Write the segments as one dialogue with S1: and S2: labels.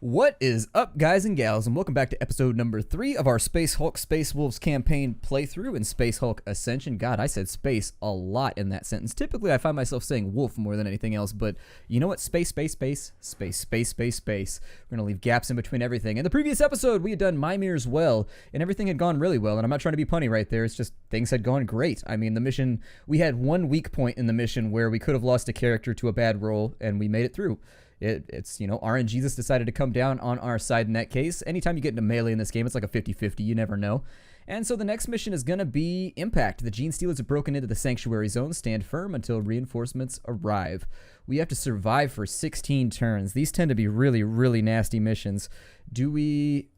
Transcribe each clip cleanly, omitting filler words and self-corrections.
S1: What is up, guys and gals, and welcome back to episode number 3 of our Space Hulk Space Wolves campaign playthrough in Space Hulk Ascension. God, I said space a lot in that sentence. Typically, I find myself saying wolf more than anything else, but you know what? Space. We're going to leave gaps in between everything. In the previous episode, we had done Mimir's Well, and everything had gone really well, and I'm not trying to be punny right there. It's just things had gone great. I mean, the mission, we had one weak point in the mission where we could have lost a character to a bad roll, and we made it through. It's, you know, RNG Jesus decided to come down on our side in that case. Anytime you get into melee in this game, it's like a 50-50. You never know. And so the next mission is going to be Impact. The Genestealers have broken into the Sanctuary Zone. Stand firm until reinforcements arrive. We have to survive for 16 turns. These tend to be really, really nasty missions. Do we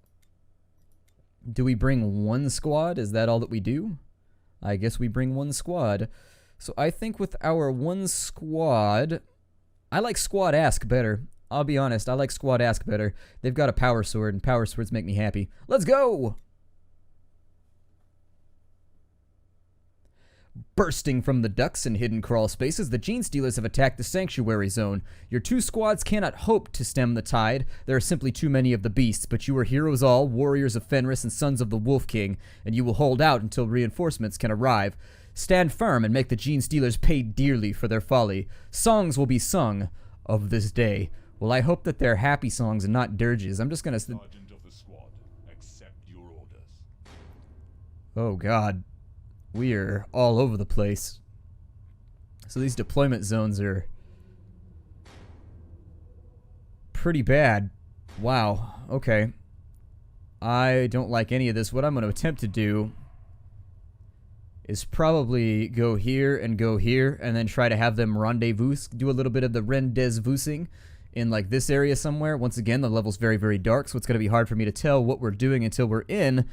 S1: bring one squad? Is that all that we do? I guess we bring one squad. So I think with our one squad, I like Squad Ask better. I'll be honest, I like Squad Ask better. They've got a power sword, and power swords make me happy. Let's go! Bursting from the ducts and hidden crawl spaces, the Genestealers have attacked the Sanctuary Zone. Your two squads cannot hope to stem the tide. There are simply too many of the beasts, but you are heroes all, warriors of Fenris and sons of the Wolf King, and you will hold out until reinforcements can arrive. Stand firm and make the Genestealers pay dearly for their folly. Songs will be sung of this day. Well, I hope that they're happy songs and not dirges. I'm just gonna...
S2: Sergeant of the squad, accept your orders.
S1: Oh, God. We are all over the place. So these deployment zones are pretty bad. Wow. Okay. I don't like any of this. What I'm going to attempt to do is probably go here, and then try to have them rendezvous, do a little bit of the rendezvousing in like this area somewhere. Once again, the level's very, very dark, so it's going to be hard for me to tell what we're doing until we're in,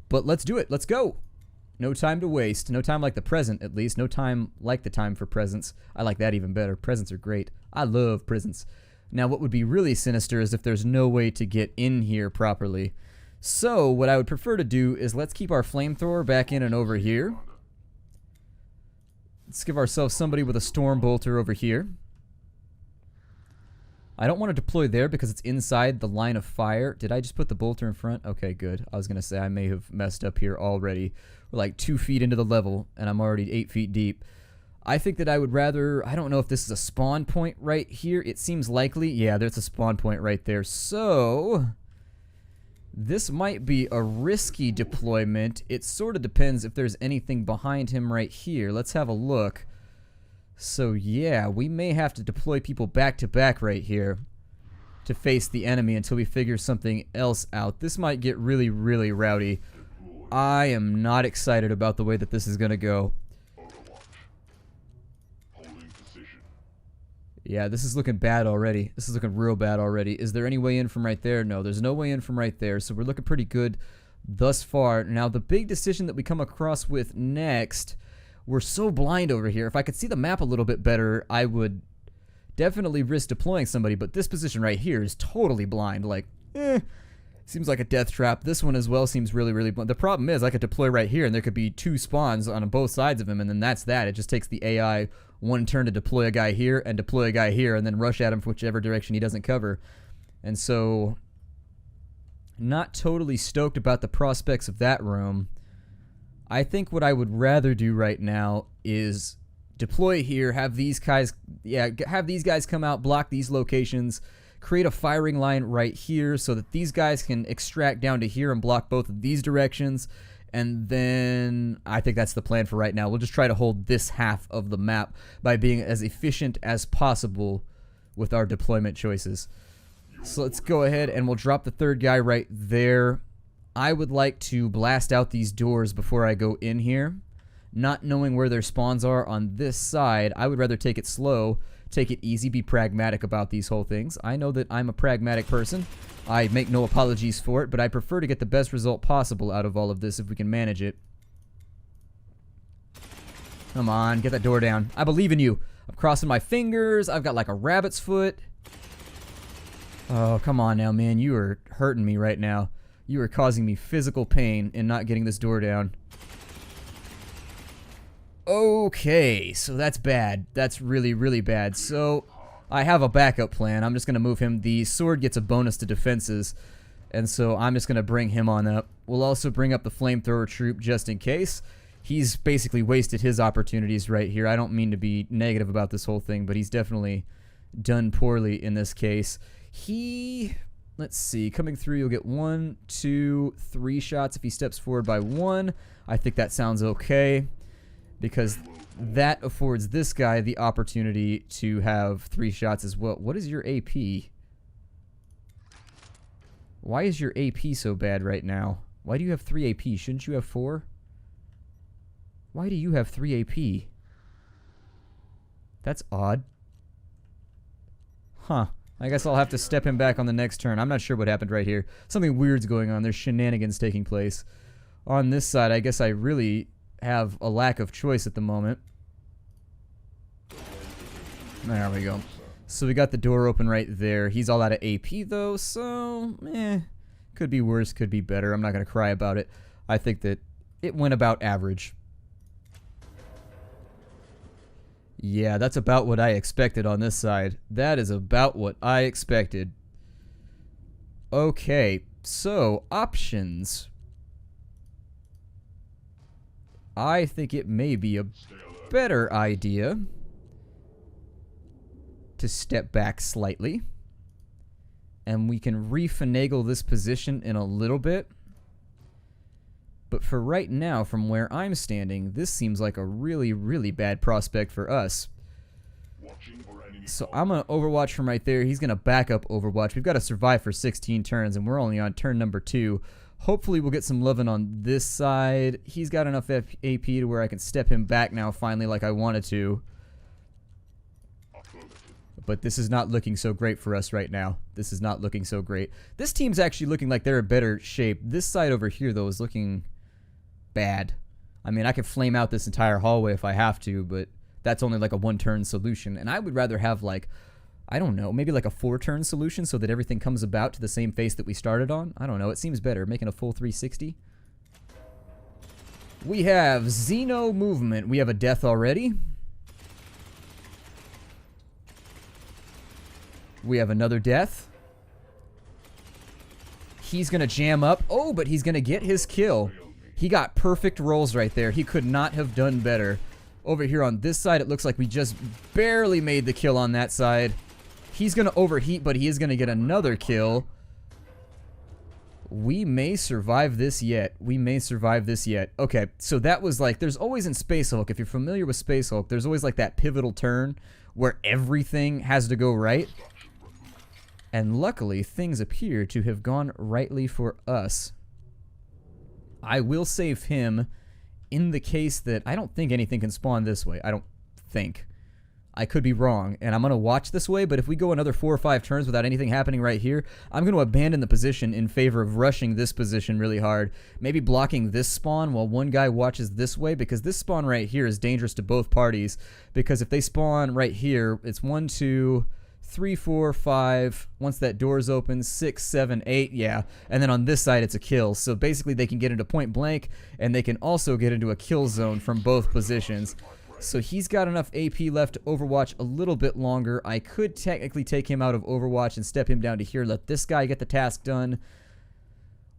S1: but let's do it. Let's go. No time to waste. No time like the present, at least. No time like the time for presents. I like that even better. Presents are great. I love presents. Now, what would be really sinister is if there's no way to get in here properly. So, what I would prefer to do is let's keep our flamethrower back in and over here. Let's give ourselves somebody with a storm bolter over here. I don't want to deploy there because it's inside the line of fire. Did I just put the bolter in front? Okay, good. I was going to say I may have messed up here already. We're like 2 feet into the level, and I'm already 8 feet deep. I think that I would rather... I don't know if this is a spawn point right here. It seems likely. Yeah, there's a spawn point right there. So... this might be a risky deployment. It sort of depends if there's anything behind him right here. Let's have a look. So yeah, we may have to deploy people back to back right here to face the enemy until we figure something else out. This might get really, really rowdy. I am not excited about the way that this is going to go. Yeah, this is looking bad already. This is looking real bad already. Is there any way in from right there? No, there's no way in from right there. So we're looking pretty good thus far. Now, the big decision that we come across with next, we're so blind over here. If I could see the map a little bit better, I would definitely risk deploying somebody. But this position right here is totally blind. Like, seems like a death trap. This one as well seems really, really blind. The problem is I could deploy right here, and there could be 2 spawns on both sides of him, and then that's that. It just takes the AI one turn to deploy a guy here and deploy a guy here and then rush at him from whichever direction he doesn't cover. And so, not totally stoked about the prospects of that room. I think what I would rather do right now is deploy here, have these guys come out, block these locations, create a firing line right here so that these guys can extract down to here and block both of these directions. And then I think that's the plan for right now. We'll just try to hold this half of the map by being as efficient as possible with our deployment choices. So let's go ahead and we'll drop the third guy right there. I would like to blast out these doors before I go in here. Not knowing where their spawns are on this side, I would rather take it slow, take it easy, be pragmatic about these whole things. I know that I'm a pragmatic person. I make no apologies for it, but I prefer to get the best result possible out of all of this if we can manage it. Come on, get that door down. I believe in you. I'm crossing my fingers. I've got like a rabbit's foot. Oh, come on now, man. You are hurting me right now. You are causing me physical pain in not getting this door down. Okay, so that's bad. That's really, really bad. So I have a backup plan. I'm just going to move him. The sword gets a bonus to defenses, and so I'm just going to bring him on up. We'll also bring up the flamethrower troop just in case. He's basically wasted his opportunities right here. I don't mean to be negative about this whole thing, but he's definitely done poorly in this case. Let's see, coming through, you'll get 1, 2, 3 shots if he steps forward by 1. I think that sounds okay, because that affords this guy the opportunity to have 3 shots as well. What is your AP? Why is your AP so bad right now? Why do you have 3 AP? Shouldn't you have 4? Why do you have 3 AP? That's odd. Huh. I guess I'll have to step him back on the next turn. I'm not sure what happened right here. Something weird's going on. There's shenanigans taking place. On this side, I guess I really have a lack of choice at the moment. There we go. So we got the door open right there. He's all out of AP though, so could be worse, could be better. I'm not going to cry about it. I think that it went about average. Yeah, that's about what I expected on this side. That is about what I expected. Okay, so options. I think it may be a better idea to step back slightly. And we can refinagle this position in a little bit. But for right now, from where I'm standing, this seems like a really, really bad prospect for us. So I'm going to overwatch from right there. He's going to back up overwatch. We've got to survive for 16 turns, and we're only on turn number 2. Hopefully we'll get some loving on this side. He's got enough AP to where I can step him back now finally like I wanted to. But this is not looking so great for us right now. This is not looking so great. This team's actually looking like they're in better shape. This side over here, though, is looking bad. I mean, I could flame out this entire hallway if I have to, but that's only like a 1-turn solution. And I would rather have like, I don't know, maybe like a 4-turn solution so that everything comes about to the same face that we started on. I don't know. It seems better, making a full 360. We have Xeno movement. We have a death already. We have another death. He's going to jam up. Oh, but he's going to get his kill. He got perfect rolls right there. He could not have done better. Over here on this side, it looks like we just barely made the kill on that side. He's going to overheat, but he is going to get another kill. We may survive this yet. We may survive this yet. Okay, so that was like, there's always in Space Hulk, if you're familiar with Space Hulk, there's always like that pivotal turn where everything has to go right. And luckily, things appear to have gone rightly for us. I will save him in the case that I don't think anything can spawn this way. I don't think. I could be wrong, and I'm going to watch this way, but if we go another 4 or 5 turns without anything happening right here, I'm going to abandon the position in favor of rushing this position really hard. Maybe blocking this spawn while one guy watches this way, because this spawn right here is dangerous to both parties, because if they spawn right here, it's 1, 2... 3, 4, 5, once that door's open, 6, 7, 8, yeah. And then on this side, it's a kill. So basically, they can get into point blank, and they can also get into a kill zone from both positions. So he's got enough AP left to overwatch a little bit longer. I could technically take him out of overwatch and step him down to here, let this guy get the task done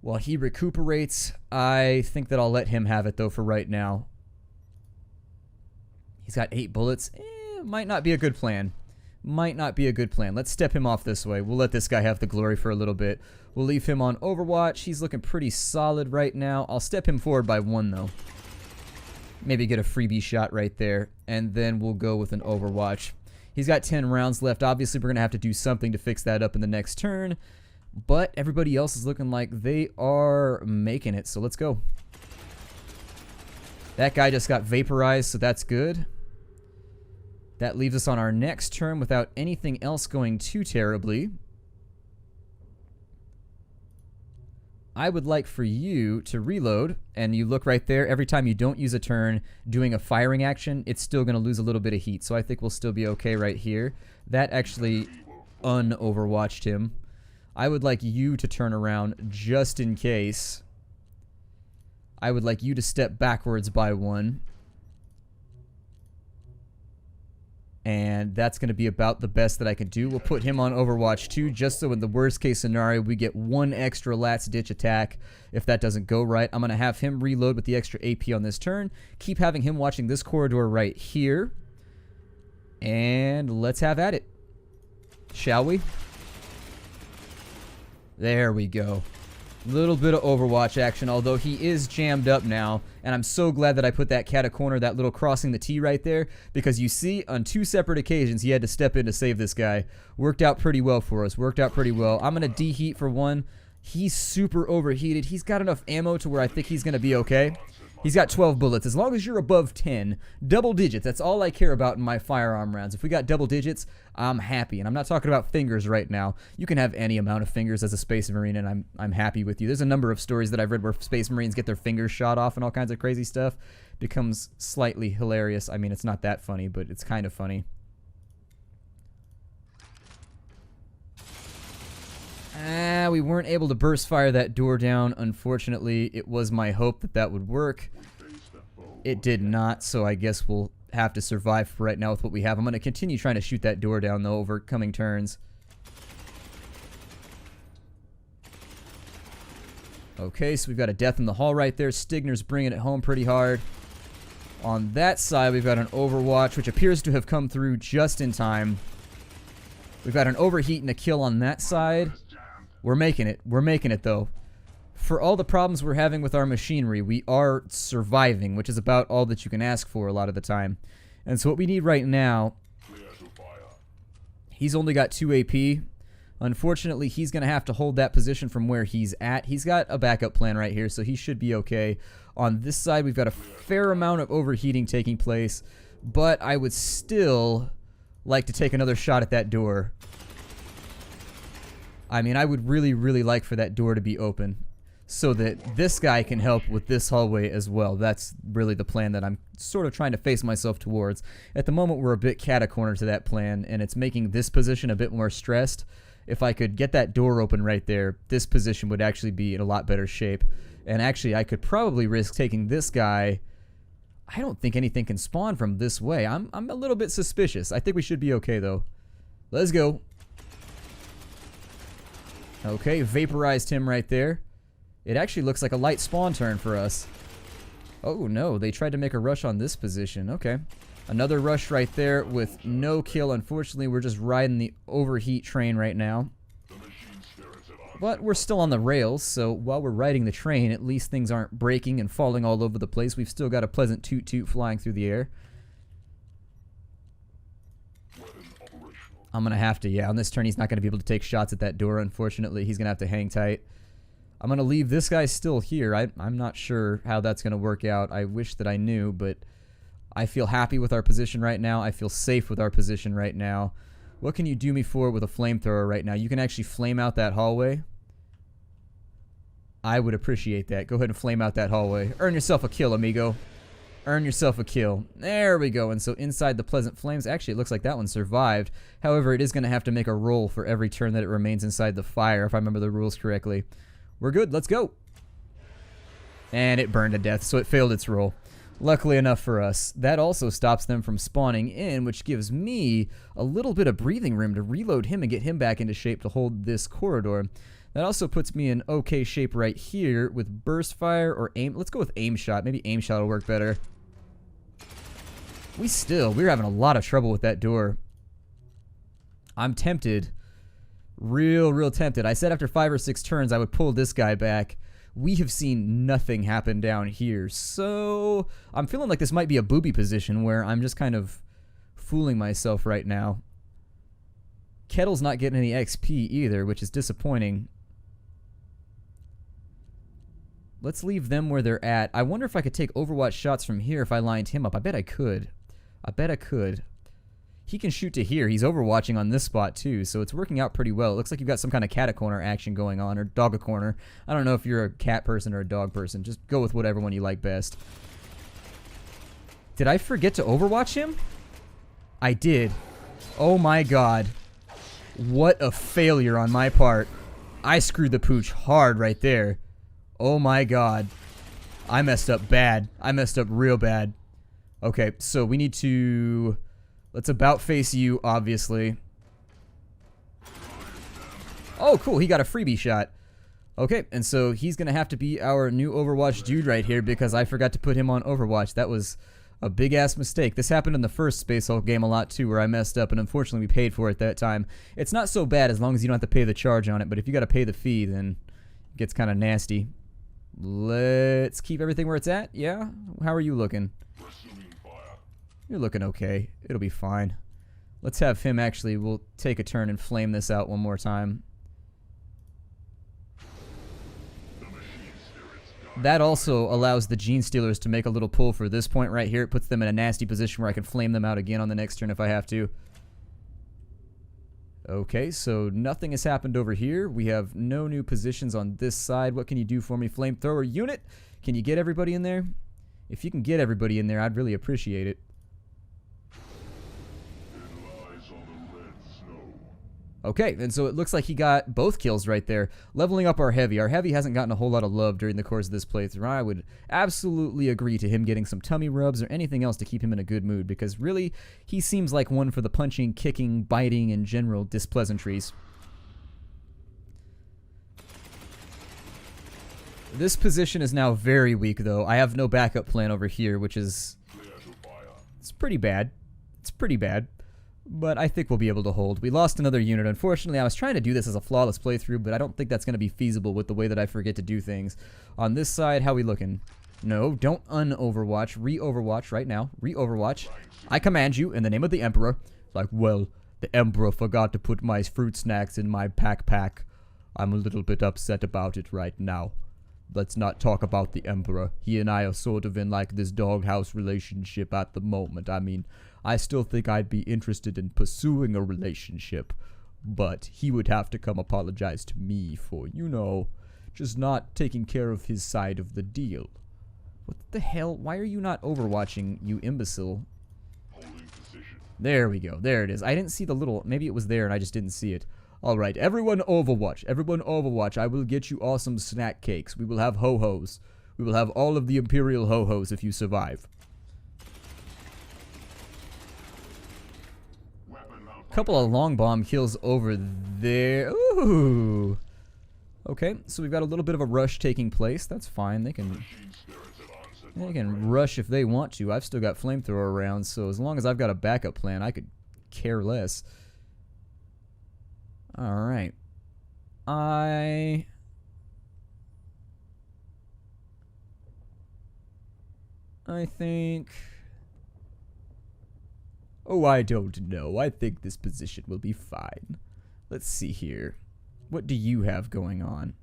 S1: while he recuperates. I think that I'll let him have it, though, for right now. He's got 8 bullets. Might not be a good plan. Might not be a good plan. Let's step him off this way. We'll let this guy have the glory for a little bit. We'll leave him on Overwatch. He's looking pretty solid right now. I'll step him forward by 1, though. Maybe get a freebie shot right there. And then we'll go with an Overwatch. He's got 10 rounds left. Obviously, we're going to have to do something to fix that up in the next turn. But everybody else is looking like they are making it. So let's go. That guy just got vaporized, so that's good. That leaves us on our next turn without anything else going too terribly. I would like for you to reload, and you look right there. Every time you don't use a turn doing a firing action, it's still going to lose a little bit of heat. So I think we'll still be okay right here. That actually un-overwatched him. I would like you to turn around just in case. I would like you to step backwards by 1. And that's going to be about the best that I can do. We'll put him on Overwatch 2 just so in the worst case scenario we get one extra last ditch attack if that doesn't go right. I'm going to have him reload with the extra AP on this turn. Keep having him watching this corridor right here. And let's have at it. Shall we? There we go. Little bit of Overwatch action, although he is jammed up now, and I'm so glad that I put that cat a corner, that little crossing the T right there, because you see, on 2 separate occasions, he had to step in to save this guy. Worked out pretty well for us, worked out pretty well. I'm going to deheat for one. He's super overheated. He's got enough ammo to where I think he's going to be okay. He's got 12 bullets. As long as you're above 10, double digits, that's all I care about in my firearm rounds. If we got double digits, I'm happy. And I'm not talking about fingers right now. You can have any amount of fingers as a Space Marine, and I'm happy with you. There's a number of stories that I've read where Space Marines get their fingers shot off and all kinds of crazy stuff. Becomes slightly hilarious. I mean, it's not that funny, but it's kind of funny. We weren't able to burst fire that door down. Unfortunately, it was my hope that that would work. It did not, so I guess we'll have to survive for right now with what we have. I'm going to continue trying to shoot that door down, though, over coming turns. Okay, so we've got a death in the hall right there. Stigner's bringing it home pretty hard. On that side, we've got an Overwatch, which appears to have come through just in time. We've got an overheat and a kill on that side. We're making it. We're making it, though. For all the problems we're having with our machinery, we are surviving, which is about all that you can ask for a lot of the time. And so what we need right now... He's only got 2 AP. Unfortunately, he's going to have to hold that position from where he's at. He's got a backup plan right here, so he should be okay. On this side, we've got a fair amount of overheating taking place, but I would still like to take another shot at that door. I mean, I would really, really like for that door to be open so that this guy can help with this hallway as well. That's really the plan that I'm sort of trying to face myself towards. At the moment, we're a bit cat-a-corner to that plan, and it's making this position a bit more stressed. If I could get that door open right there, this position would actually be in a lot better shape. And actually, I could probably risk taking this guy. I don't think anything can spawn from this way. I'm a little bit suspicious. I think we should be okay, though. Let's go. Okay, vaporized him right there. It actually looks like a light spawn turn for us. Oh, no. They tried to make a rush on this position. Okay. Another rush right there with no kill. Unfortunately, we're just riding the overheat train right now. But we're still on the rails, so while we're riding the train, at least things aren't breaking and falling all over the place. We've still got a pleasant toot-toot flying through the air. I'm going to have to, yeah, on this turn he's not going to be able to take shots at that door, unfortunately. He's going to have to hang tight. I'm going to leave this guy still here. I'm not sure how that's going to work out. I wish that I knew, but I feel happy with our position right now. I feel safe with our position right now. What can you do me for with a flamethrower right now? You can actually flame out that hallway. I would appreciate that. Go ahead and flame out that hallway. Earn yourself a kill, amigo. Earn yourself a kill. There we go. And so inside the pleasant flames, actually it looks like that one survived. However, it is going to have to make a roll for every turn that it remains inside the fire, if I remember the rules correctly. We're good. Let's go. And it burned to death, so it failed its roll. Luckily enough for us, that also stops them from spawning in, which gives me a little bit of breathing room to reload him and get him back into shape to hold this corridor. That also puts me in okay shape right here with burst fire or aim. Let's go with aim shot. Maybe aim shot will work better. We're having a lot of trouble with that door. I'm tempted. Real tempted. I said after 5 or 6 turns I would pull this guy back. We have seen nothing happen down here. So I'm feeling like this might be a booby position where I'm just kind of fooling myself right now. Kettle's not getting any XP either, which is disappointing. Let's leave them where they're at. I wonder if I could take Overwatch shots from here if I lined him up. I bet I could. I bet I could. He can shoot to here. He's overwatching on this spot too, so it's working out pretty well. It looks like you've got some kind of cat-a-corner action going on, or dog-a-corner. I don't know if you're a cat person or a dog person. Just go with whatever one you like best. Did I forget to overwatch him? I did. Oh my god. What a failure on my part. I screwed the pooch hard right there. Oh my god. I messed up bad. I messed up real bad. Okay, so we need to Let's about face you, obviously. Oh, cool. He got a freebie shot. Okay, and so he's going to have to be our new Overwatch dude right here because I forgot to put him on Overwatch. That was a big-ass mistake. This happened in the first Space Hulk game a lot, too, where I messed up, and unfortunately we paid for it that time. It's not so bad as long as you don't have to pay the charge on it, but if you got to pay the fee, then it gets kind of nasty. Let's keep everything where it's at, yeah? How are you looking? You're looking okay. It'll be fine. Let's have him actually, we'll take a turn and flame this out one more time. That also allows the Genestealers to make a little pull for this point right here. It puts them in a nasty position where I can flame them out again on the next turn if I have to. Okay, so nothing has happened over here. We have no new positions on this side. What can you do for me, flamethrower unit? Can you get everybody in there? If you can get everybody in there, I'd really appreciate it. Okay, and so it looks like he got both kills right there, leveling up our heavy. Our heavy hasn't gotten a whole lot of love during the course of this playthrough. I would absolutely agree to him getting some tummy rubs or anything else to keep him in a good mood, because really, he seems like one for the punching, kicking, biting, and general displeasantries. This position is now very weak, though. I have no backup plan over here, which is... it's pretty bad. It's pretty bad. But I think we'll be able to hold. We lost another unit. Unfortunately, I was trying to do this as a flawless playthrough, but I don't think that's going to be feasible with the way that I forget to do things. On this side, how we looking? No, don't un-overwatch. Re-overwatch right now. Re-overwatch. I command you in the name of the Emperor. Like, well, the Emperor forgot to put my fruit snacks in my pack. I'm a little bit upset about it right now. Let's not talk about the Emperor. He and I are sort of in like this doghouse relationship at the moment. I mean, I still think I'd be interested in pursuing a relationship, but he would have to come apologize to me for, you know, just not taking care of his side of the deal. What the hell? Why are you not overwatching, you imbecile? There we go. There it is. I didn't see the little... maybe it was there and I just didn't see it. Alright, everyone overwatch. Everyone overwatch. I will get you awesome snack cakes. We will have ho-hos. We will have all of the Imperial ho-hos if you survive. Couple of long bomb kills over there. Ooh. Okay, so we've got a little bit of a rush taking place. That's fine. They can rush if they want to. I've still got flamethrower around, so as long as I've got a backup plan, I could care less. Alright. I think... oh, I don't know. I think this position will be fine. Let's see here. What do you have going on?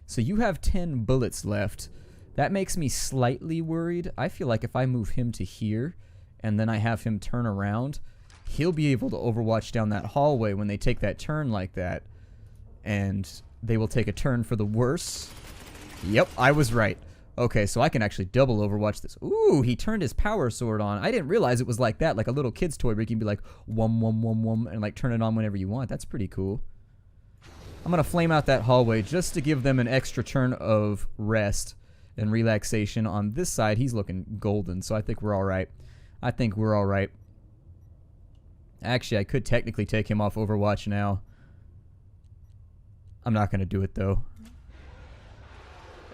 S1: So you have 10 bullets left. That makes me slightly worried. I feel like if I move him to here, and then I have him turn around, he'll be able to overwatch down that hallway when they take that turn like that. And they will take a turn for the worse. Yep, I was right. Okay, so I can actually double overwatch this. Ooh, he turned his power sword on. I didn't realize it was like that, like a little kid's toy where you can be like, wum, wum, wum, wum, and like turn it on whenever you want. That's pretty cool. I'm going to flame out that hallway just to give them an extra turn of rest and relaxation. On this side, he's looking golden, so I think we're all right. I think we're all right. Actually, I could technically take him off Overwatch now. I'm not going to do it, though.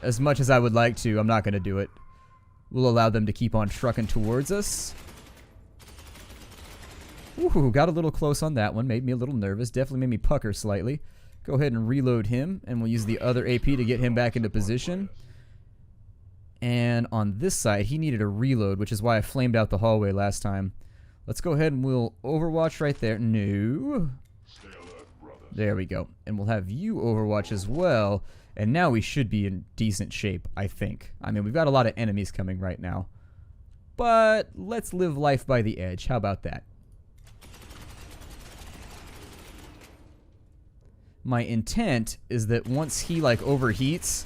S1: As much as I would like to, I'm not going to do it. We'll allow them to keep on trucking towards us. Ooh, got a little close on that one. Made me a little nervous. Definitely made me pucker slightly. Go ahead and reload him, and we'll use the other AP to get him back into position. And on this side, he needed a reload, which is why I flamed out the hallway last time. Let's go ahead and we'll Overwatch right there. No. There we go. And we'll have you Overwatch as well. And now we should be in decent shape, I think. I mean, we've got a lot of enemies coming right now. But let's live life by the edge. How about that? My intent is that once he, like, overheats,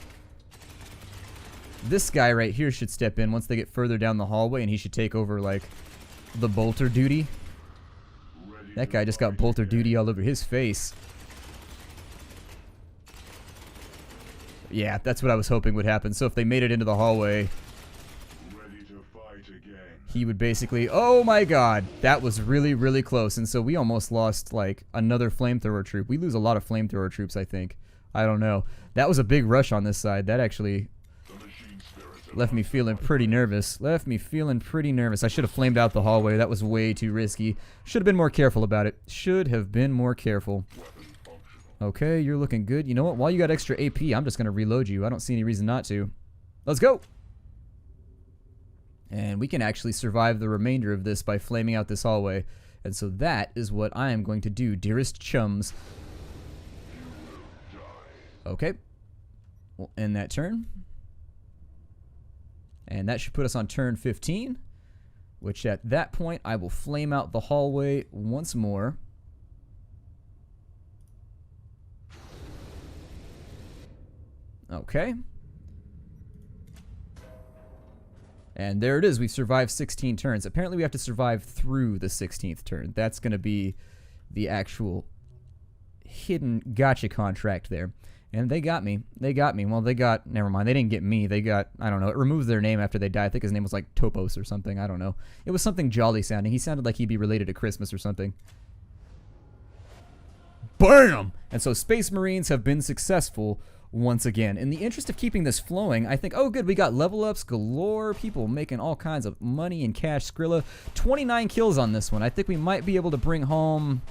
S1: this guy right here should step in once they get further down the hallway, and he should take over, like, the bolter duty. That guy just got bolter duty all over his face. Yeah, that's what I was hoping would happen. So if they made it into the hallway, he would basically, oh my god, that was really, really close. And so we almost lost, like, another flamethrower troop. We lose a lot of flamethrower troops, I think. I don't know. That was a big rush on this side. That actually left me feeling pretty nervous. I should have flamed out the hallway. That was way too risky. Should have been more careful about it. Should have been more careful. Okay, you're looking good. You know what? While you got extra AP, I'm just going to reload you. I don't see any reason not to. Let's go! And we can actually survive the remainder of this by flaming out this hallway. And so that is what I am going to do, dearest chums. Okay. We'll end that turn. And that should put us on turn 15, which at that point I will flame out the hallway once more. Okay. And there it is. We've survived 16 turns. Apparently we have to survive through the 16th turn. That's going to be the actual hidden gotcha contract there. And they got me. They got me. Well, they got... Never mind. They didn't get me. They got... I don't know. It removes their name after they die. I think his name was like Topos or something. I don't know. It was something jolly sounding. He sounded like he'd be related to Christmas or something. BAM! And so Space Marines have been successful once again. In the interest of keeping this flowing, I think... Oh, good. We got level ups galore. People making all kinds of money and cash. Skrilla. 29 kills on this one. I think we might be able to bring home...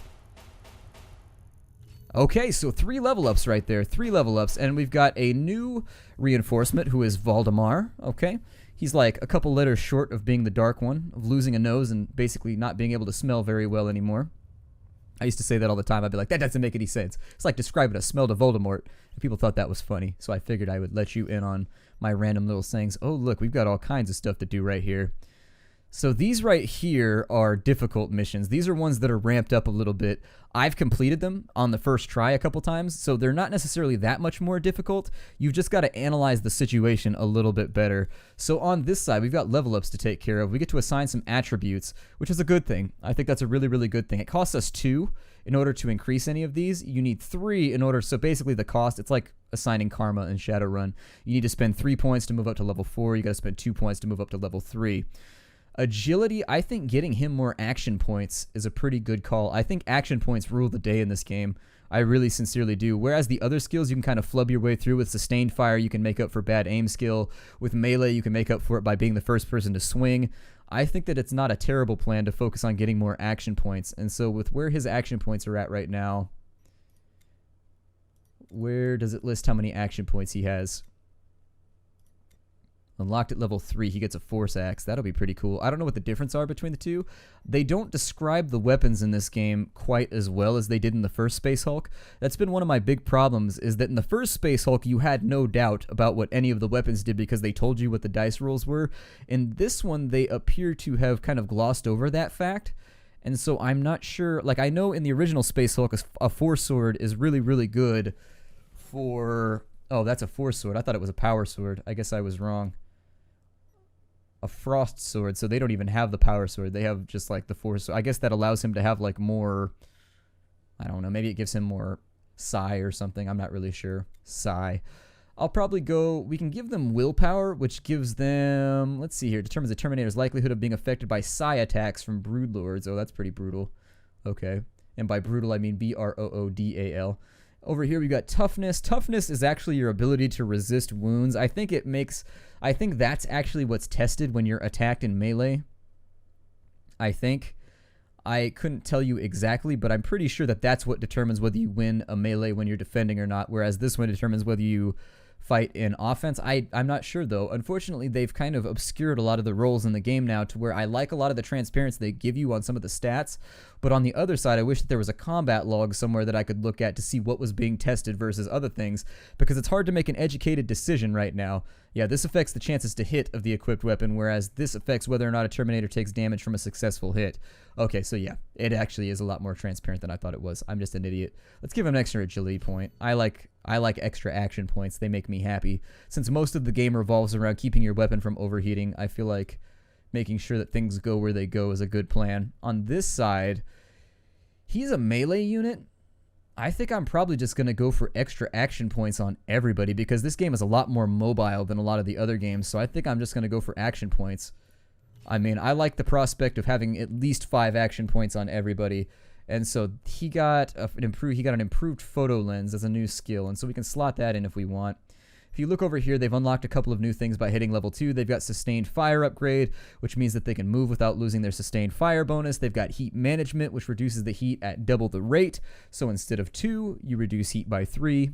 S1: Okay, so 3 level ups right there. 3 level ups. And we've got a new reinforcement who is Valdemar. Okay. He's like a couple letters short of being the Dark One, of losing a nose and basically not being able to smell very well anymore. I used to say that all the time. I'd be like, that doesn't make any sense. It's like describing a smell to Voldemort. And people thought that was funny. So I figured I would let you in on my random little sayings. Oh, look, we've got all kinds of stuff to do right here. So these right here are difficult missions. These are ones that are ramped up a little bit. I've completed them on the first try a couple times, so they're not necessarily that much more difficult. You've just got to analyze the situation a little bit better. So on this side, we've got level ups to take care of. We get to assign some attributes, which is a good thing. I think that's a really, really good thing. It costs us 2 in order to increase any of these. You need 3 in order, so basically the cost, it's like assigning karma in Shadowrun. You need to spend 3 points to move up to level 4. You got to spend 2 points to move up to level 3. Agility, I think getting him more action points is a pretty good call. I think action points rule the day in this game. I really sincerely do. Whereas the other skills you can kind of flub your way through. With sustained fire, you can make up for bad aim skill. With melee, you can make up for it by being the first person to swing. I think that it's not a terrible plan to focus on getting more action points. And so with where his action points are at right now, where does it list how many action points he has? Unlocked at level 3, he gets a Force Axe. That'll be pretty cool. I don't know what the difference are between the two. They don't describe the weapons in this game quite as well as they did in the first Space Hulk. That's been one of my big problems, is that in the first Space Hulk, you had no doubt about what any of the weapons did because they told you what the dice rolls were. In this one, they appear to have kind of glossed over that fact. And so I'm not sure. Like, I know in the original Space Hulk, a Force Sword is really, really good for... Oh, that's a Force Sword. I thought it was a Power Sword. I guess I was wrong. A Frost Sword, so they don't even have the Power Sword. They have just like the Force. So I guess that allows him to have like more, I don't know, maybe it gives him more psi or something. I'm not really sure. Psi. I'll probably go, we can give them willpower, which gives them, let's see here, determines the Terminator's likelihood of being affected by psi attacks from Broodlords. Oh, that's pretty brutal. Okay. And by brutal, I mean B-R-O-O-D-A-L. Over here, we've got toughness. Toughness is actually your ability to resist wounds. I think that's actually what's tested when you're attacked in melee. I think. I couldn't tell you exactly, but I'm pretty sure that that's what determines whether you win a melee when you're defending or not, whereas this one determines whether you fight in offense. I'm not sure, though. Unfortunately, they've kind of obscured a lot of the roles in the game now to where I like a lot of the transparency they give you on some of the stats, but on the other side, I wish that there was a combat log somewhere that I could look at to see what was being tested versus other things, because it's hard to make an educated decision right now. Yeah, this affects the chances to hit of the equipped weapon, whereas this affects whether or not a Terminator takes damage from a successful hit. Okay, so yeah, it actually is a lot more transparent than I thought it was. I'm just an idiot. Let's give him an extra agility point. I like extra action points. They make me happy. Since most of the game revolves around keeping your weapon from overheating, I feel like making sure that things go where they go is a good plan. On this side, he's a melee unit. I think I'm probably just going to go for extra action points on everybody because this game is a lot more mobile than a lot of the other games, so I think I'm just going to go for action points. I mean, I like the prospect of having at least 5 action points on everybody. And so he got an improved photo lens as a new skill, and so we can slot that in if we want. If you look over here, they've unlocked a couple of new things by hitting level 2. They've got sustained fire upgrade, which means that they can move without losing their sustained fire bonus. They've got heat management, which reduces the heat at double the rate. So instead of 2, you reduce heat by 3.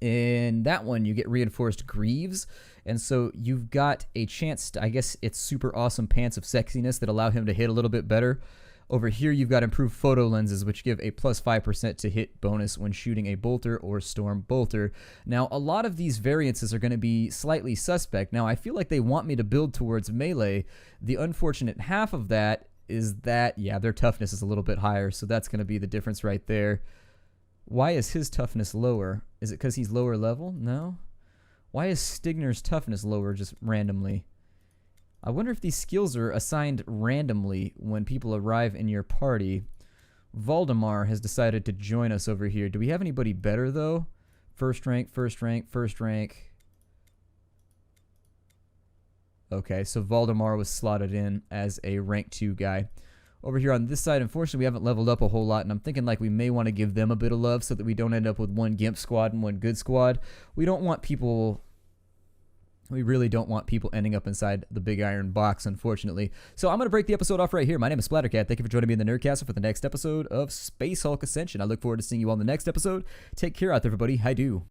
S1: In that one, you get reinforced greaves, and so you've got a chance to, I guess it's super awesome pants of sexiness that allow him to hit a little bit better. Over here, you've got improved photo lenses, which give a plus 5% to hit bonus when shooting a bolter or storm bolter. Now, a lot of these variances are going to be slightly suspect. Now, I feel like they want me to build towards melee. The unfortunate half of that is that, yeah, their toughness is a little bit higher, so that's going to be the difference right there. Why is his toughness lower? Is it because he's lower level? No. Why is Stigner's toughness lower just randomly? I wonder if these skills are assigned randomly when people arrive in your party. Valdemar has decided to join us over here. Do we have anybody better, though? First rank, first rank, first rank. Okay, so Valdemar was slotted in as a rank 2 guy. Over here on this side, unfortunately, we haven't leveled up a whole lot, and I'm thinking like we may want to give them a bit of love so that we don't end up with one Gimp squad and one good squad. We don't want people... We really don't want people ending up inside the big iron box, unfortunately. So I'm going to break the episode off right here. My name is Splattercat. Thank you for joining me in the Nerdcastle for the next episode of Space Hulk Ascension. I look forward to seeing you all in the next episode. Take care out there, everybody. Hi-do.